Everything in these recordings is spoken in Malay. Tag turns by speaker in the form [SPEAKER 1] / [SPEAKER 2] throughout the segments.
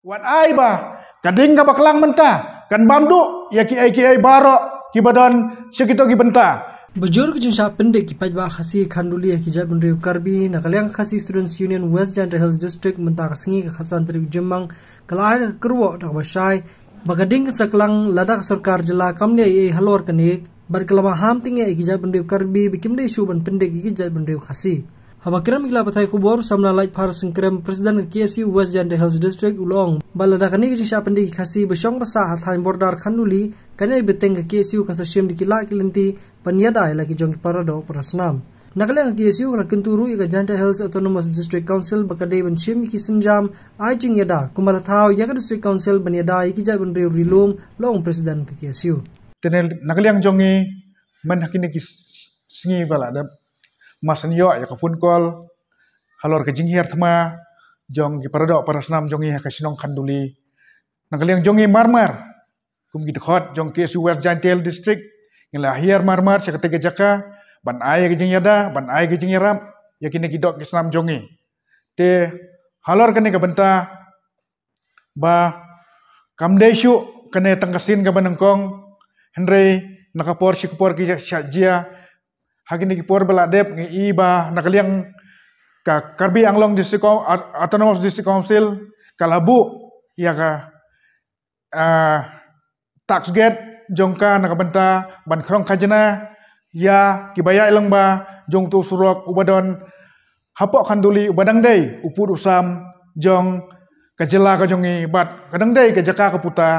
[SPEAKER 1] Wat ai ba kading ka baklang menta kan bamdu ya ki ai baro ki badan sekito ki benta.
[SPEAKER 2] Bujur kejung pendek kipat ba khasi khanduli ki jat bendri karbi nakalyang khasi Students Union West Jandra Hills District menta kasengi ka khasan tri jemang kalai kerwo dak basai bagading saklang ladak sarkar jela kamne e halor kanik berkelama ham tinge ki jat bendri karbi bikimde suban pendek ki jat bendri khasi habakiram ikla pathai kubor samna light par singkrem presiden KSU West Jandra Hills District ulong balada kanik kejung pendek khasi besong basa hathain bordar khanduli kanai beteng KSU kasasiam dikila kilinti panyada lagi jong parado prasnam nakalang KSU rakenturu iga Jandra Hills Autonomous District Council bakade benchim ki senjam ajing yada kumalathau yaga District Council banyada iki ja benri rilum long presiden KSU
[SPEAKER 1] Tenel nakalang jongi man hakini ki singi bala da masanyo ya kapun kol halor ke jinghiar thma jong ki parado prasnam jongi ha kasinong khanduli nakalang jongi marmar kum gi khot jong KSU West Jandra Hills District ngela hiar marmar sekete jaka ban ai gejing yada ban ai gejing yaram yakine gidok islam jongi te halor kane ka benta ba kamdesu kane tangkasin ka banengkong henry nakapor sikapor ki sajia hakine ki por beladep ngi iba nakaliang ka Karbi Anglong District Autonomous District Council kalabu ya ka tax gate jongka nakabenta ban krong khajana ya kibaya ilang ba jong tu surok ubadon hapok khanduli ubadang dei upur usam jong kajela ka jongi bat kadang dei ka jaka ka puta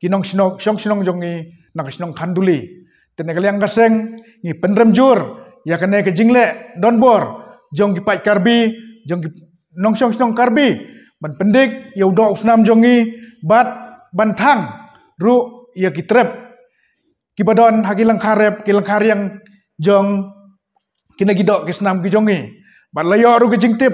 [SPEAKER 1] kinong sinong syong sinong jongi nakasinong khanduli tenekaliang kaseng ni pendrem jur ya kane ka jingle donbor jong ki pai karbi jong ki nong syong sinong karbi ban pendik ya udo usnam jongi bat bantang ru ya kitrep kibadon hagilang karep kilang karyang jong kinagidok kisnam kijongi ban layo ru kijingtip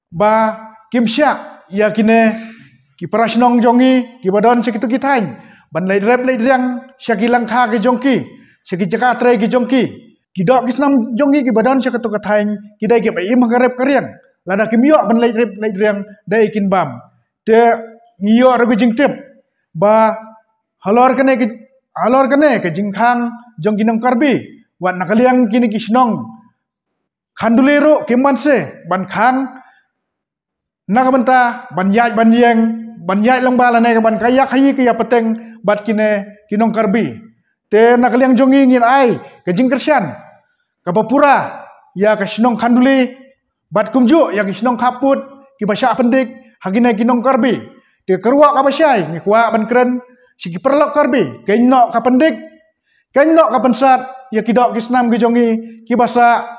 [SPEAKER 1] ba kimsya ya kine kiparasnong jongi kibadon sekitu kithain ban laidrep laidrang syakilang kha kijongki sekijaka tre kijongki kidok kisnam jongi kibadon sekitu kathain kidai ke bai magarep karyang lada kimyo ban laidrep laidrang dai kinbam te ngiyo ru kijingtip ba halor kane ke jingkhang jong ginong karbi wat nakaliang kini kisnong khandulero kemanse ban khang nakabenta ban yai lang bala ne ban kaya khayi ke ya peteng bat kine kinong karbi te nakaliang jongi ngin ai ke jingkersyan kapapura ya ke sinong khanduli bat kumju ya ke sinong kaput ki basya pendik hagine kinong karbi te kerwa ka basyai ni kwa ban kren siki perlok karbi kainok ka pendik kainok ka pensat ya kidok kisnam gijongi kibasa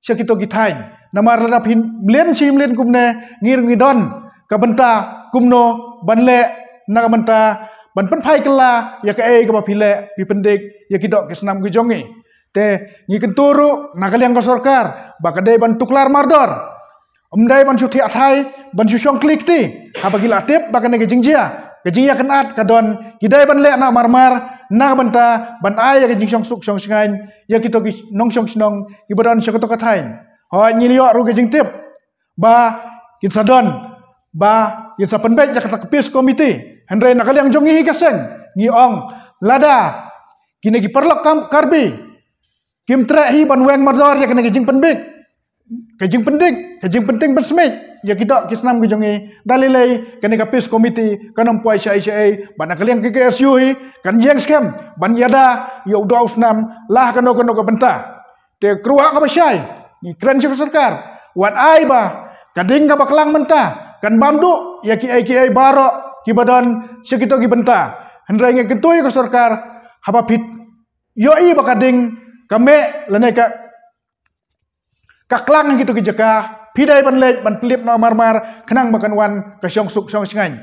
[SPEAKER 1] sekito githain namar ladap hin mlen simlen kumne ngir ngidon ka benta kumno banle na benta ban penphai kala ya ka ka bapile pi pendik ya kidok kisnam gijongi te ngi kenturu nakaliang ka sarkar bakade ban tuklar mardor umdai ban suthi athai ban susong klik ti habagila tip bakane gijingjia kejingya kenat kadon kidai ban le na marmar na banta ban ai ke jing suk song singain ya kito ki nong song sinong ki badon syakoto kathain ho nyilio ru ke jing tip ba kin sadon ba kin sapen bet jak kepis komite hendrai nakaliang jongi kaseng ngi ong lada kine ki perlok karbi kim tre hi ban weng mardor ya kene ki jing penbek kejing penting bersmek ya kita kisnam kijongi dalilai kene kapis komite kanam puai syai ban kaliang ke KSU hi kan jeng scam ban yada ya udah usnam lah kano ka benta te kruwa ka basyai ni kren sarkar wat ai ba kading ka baklang menta kan bamdu ya ki baro ki badan sekito ki benta hendrai nge ketoi ka sarkar haba pit yo i bakading kame lane ka kaklang gitu ke jaka pidai ban lej ban pelip no marmar kenang makan wan ka syong suk syong singai